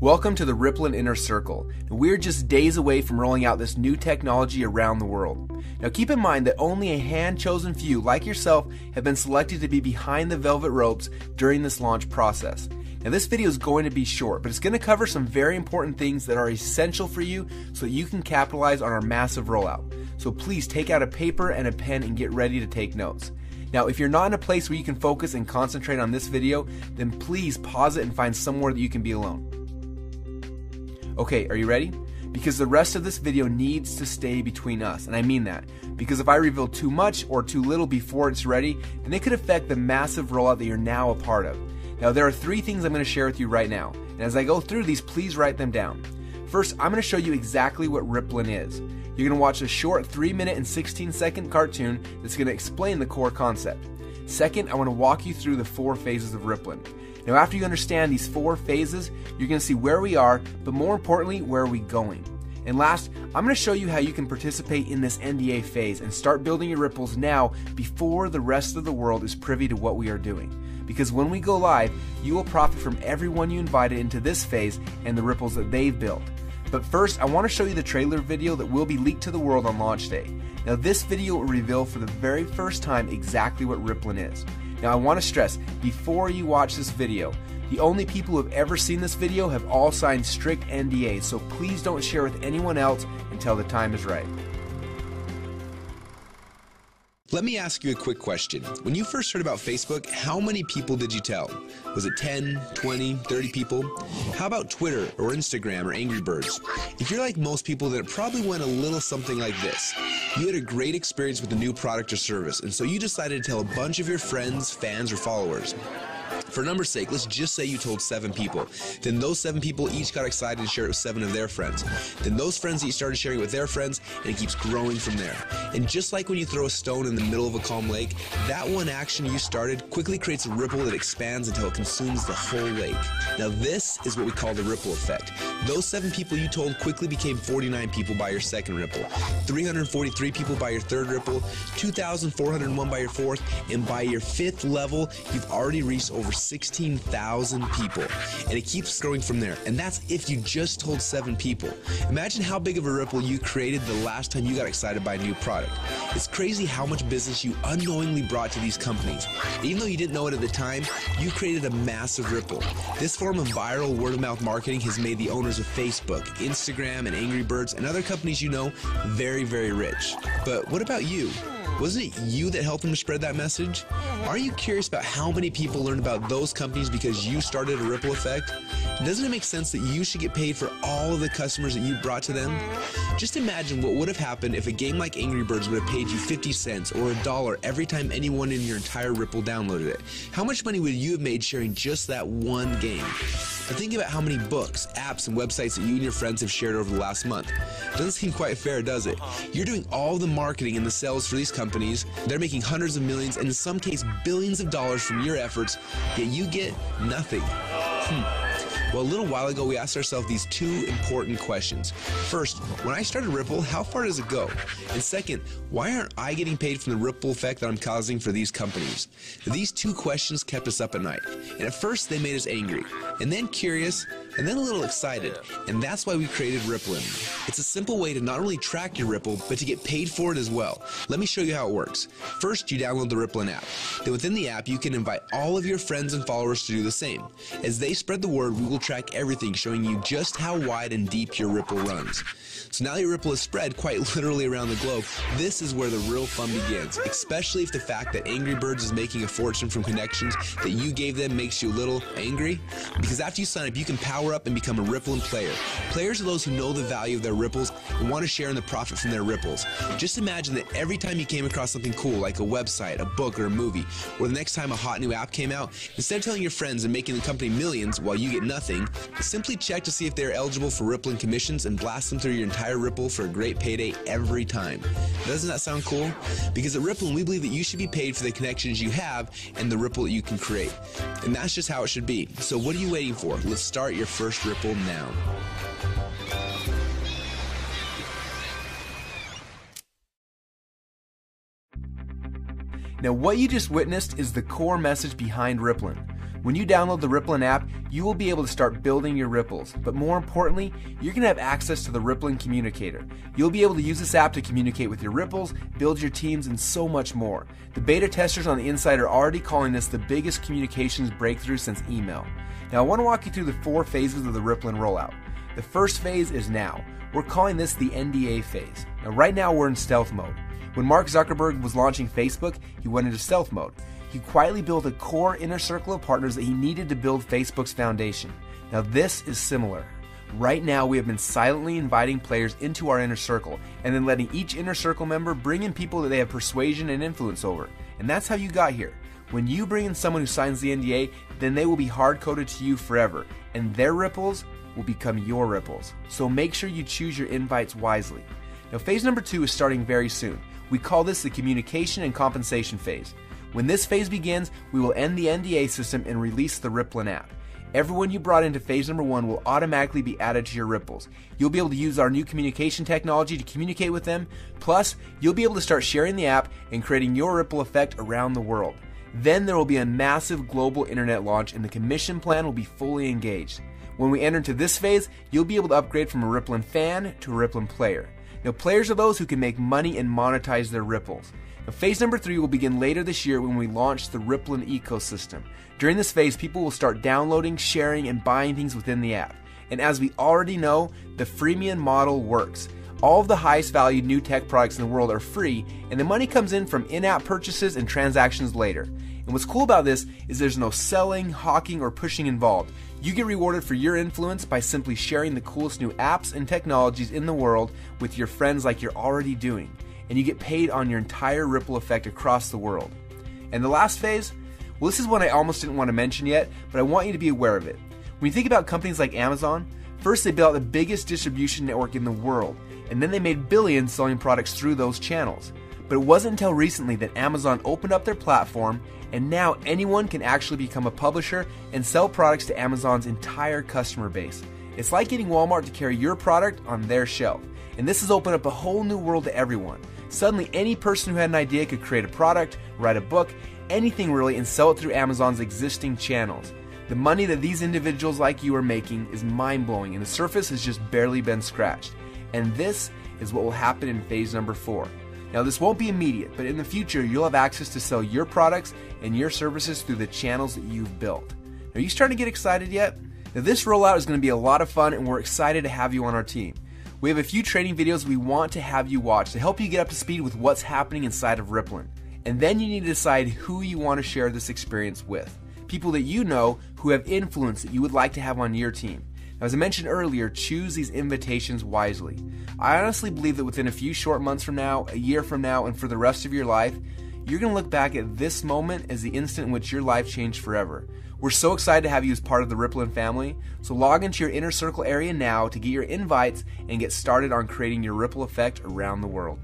Welcome to the Rippling Inner Circle. We're just days away from rolling out this new technology around the world. Now keep in mind that only a hand-chosen few like yourself have been selected to be behind the velvet ropes during this launch process. Now this video is going to be short, but it's going to cover some very important things that are essential for you so that you can capitalize on our massive rollout. So please take out a paper and a pen and get ready to take notes. Now if you're not in a place where you can focus and concentrate on this video, then please pause it and find somewhere that you can be alone. Okay, are you ready? Because the rest of this video needs to stay between us, and I mean that. Because if I reveal too much or too little before it's ready, then it could affect the massive rollout that you're now a part of. Now there are 3 things I'm going to share with you right now, and as I go through these, please write them down. First, I'm going to show you exactly what Rippling is. You're going to watch a short 3-minute and 16-second cartoon that's going to explain the core concept. Second, I want to walk you through the 4 phases of Rippling. Now after you understand these 4 phases, you're going to see where we are, but more importantly, where are we going. And last, I'm going to show you how you can participate in this NDA phase and start building your ripples now before the rest of the world is privy to what we are doing. Because when we go live, you will profit from everyone you invited into this phase and the ripples that they've built. But first, I want to show you the trailer video that will be leaked to the world on launch day. Now this video will reveal for the very first time exactly what Rippling is. Now I want to stress, before you watch this video, the only people who have ever seen this video have all signed strict NDAs, so please don't share with anyone else until the time is right. Let me ask you a quick question. When you first heard about Facebook, how many people did you tell? Was it 10, 20, 30 people? How about Twitter or Instagram or Angry Birds? If you're like most people, then it probably went a little something like this. You had a great experience with a new product or service, and so you decided to tell a bunch of your friends, fans, or followers. For numbers' sake, let's just say you told 7 people. Then those 7 people each got excited and shared it with 7 of their friends. Then those friends each started sharing it with their friends, and it keeps growing from there. And just like when you throw a stone in the middle of a calm lake, that one action you started quickly creates a ripple that expands until it consumes the whole lake. Now this is what we call the ripple effect. Those 7 people you told quickly became 49 people by your second ripple, 343 people by your third ripple, 2,401 by your fourth, and by your 5th level, you've already reached over 16,000 people, and it keeps growing from there. And that's if you just told 7 people. Imagine how big of a ripple you created the last time you got excited by a new product. It's crazy how much business you unknowingly brought to these companies. And even though you didn't know it at the time, you created a massive ripple. This form of viral word-of-mouth marketing has made the owners of Facebook, Instagram, and Angry Birds, and other companies you know very, very rich. But what about you? Wasn't it you that helped them to spread that message? Are you curious about how many people learned about those companies because you started a ripple effect? Doesn't it make sense that you should get paid for all of the customers that you brought to them? Just imagine what would have happened if a game like Angry Birds would have paid you 50 cents or $1 every time anyone in your entire ripple downloaded it. How much money would you have made sharing just that one game? Now think about how many books, apps, and websites that you and your friends have shared over the last month. Doesn't seem quite fair, does it? You're doing all the marketing and the sales for these companies. They're making hundreds of millions and in some cases billions of dollars from your efforts, yet you get nothing. Well, a little while ago, we asked ourselves these 2 important questions. First, when I started Ripple, how far does it go? And second, why aren't I getting paid from the ripple effect that I'm causing for these companies? These 2 questions kept us up at night. And at first, they made us angry, and then curious, and then a little excited. And that's why we created Rippling. It's a simple way to not only track your ripple, but to get paid for it as well. Let me show you how it works. First, you download the Rippling app. Then within the app, you can invite all of your friends and followers to do the same. As they spread the word, we will track everything, showing you just how wide and deep your ripple runs. So now your ripple is spread quite literally around the globe. This is where the real fun begins, especially if the fact that Angry Birds is making a fortune from connections that you gave them makes you a little angry. Because after you sign up, you can power up and become a Rippling player. Players are those who know the value of their ripples and want to share in the profit from their ripples. Just imagine that every time you came across something cool like a website, a book, or a movie, or the next time a hot new app came out, instead of telling your friends and making the company millions while you get nothing, simply check to see if they're eligible for Rippling commissions and blast them through your entire ripple for a great payday every time. Doesn't that sound cool? Because at Rippling, we believe that you should be paid for the connections you have and the ripple that you can create. And that's just how it should be. So what are you waiting for? Let's start your first ripple now. Now what you just witnessed is the core message behind Rippling. When you download the Rippling app, you will be able to start building your ripples. But more importantly, you're going to have access to the Rippling Communicator. You'll be able to use this app to communicate with your ripples, build your teams, and so much more. The beta testers on the inside are already calling this the biggest communications breakthrough since email. Now I want to walk you through the 4 phases of the Rippling rollout. The first phase is now. We're calling this the NDA phase. Now right now we're in stealth mode. When Mark Zuckerberg was launching Facebook, he went into stealth mode. He quietly built a core inner circle of partners that he needed to build Facebook's foundation. Now this is similar. Right now we have been silently inviting players into our inner circle and then letting each inner circle member bring in people that they have persuasion and influence over. And that's how you got here. When you bring in someone who signs the NDA, then they will be hard-coded to you forever, and their ripples will become your ripples. So make sure you choose your invites wisely. Now phase number 2 is starting very soon. We call this the communication and compensation phase. When this phase begins, we will end the NDA system and release the Rippling app. Everyone you brought into phase number 1 will automatically be added to your ripples. You'll be able to use our new communication technology to communicate with them. Plus, you'll be able to start sharing the app and creating your ripple effect around the world. Then there will be a massive global internet launch and the commission plan will be fully engaged. When we enter into this phase, you'll be able to upgrade from a Rippling fan to a Rippling player. Now, players are those who can make money and monetize their ripples. Now, phase number 3 will begin later this year when we launch the Rippling ecosystem. During this phase, people will start downloading, sharing, and buying things within the app. And as we already know, the freemium model works. All of the highest valued new tech products in the world are free, and the money comes in from in-app purchases and transactions later. And what's cool about this is there's no selling, hawking, or pushing involved. You get rewarded for your influence by simply sharing the coolest new apps and technologies in the world with your friends like you're already doing. And you get paid on your entire ripple effect across the world. And the last phase? Well, this is one I almost didn't want to mention yet, but I want you to be aware of it. When you think about companies like Amazon, first they built out the biggest distribution network in the world, and then they made billions selling products through those channels. But it wasn't until recently that Amazon opened up their platform, and now anyone can actually become a publisher and sell products to Amazon's entire customer base. It's like getting Walmart to carry your product on their shelf. And this has opened up a whole new world to everyone. Suddenly, any person who had an idea could create a product, write a book, anything really, and sell it through Amazon's existing channels. The money that these individuals like you are making is mind-blowing, and the surface has just barely been scratched. And this is what will happen in phase number 4. Now, this won't be immediate, but in the future, you'll have access to sell your products and your services through the channels that you've built. Are you starting to get excited yet? Now, this rollout is going to be a lot of fun, and we're excited to have you on our team. We have a few training videos we want to have you watch to help you get up to speed with what's happening inside of Rippling. And then you need to decide who you want to share this experience with. People that you know who have influence that you would like to have on your team. Now, as I mentioned earlier, choose these invitations wisely. I honestly believe that within a few short months from now, a year from now, and for the rest of your life, you're going to look back at this moment as the instant in which your life changed forever. We're so excited to have you as part of the Rippling family, so log into your inner circle area now to get your invites and get started on creating your ripple effect around the world.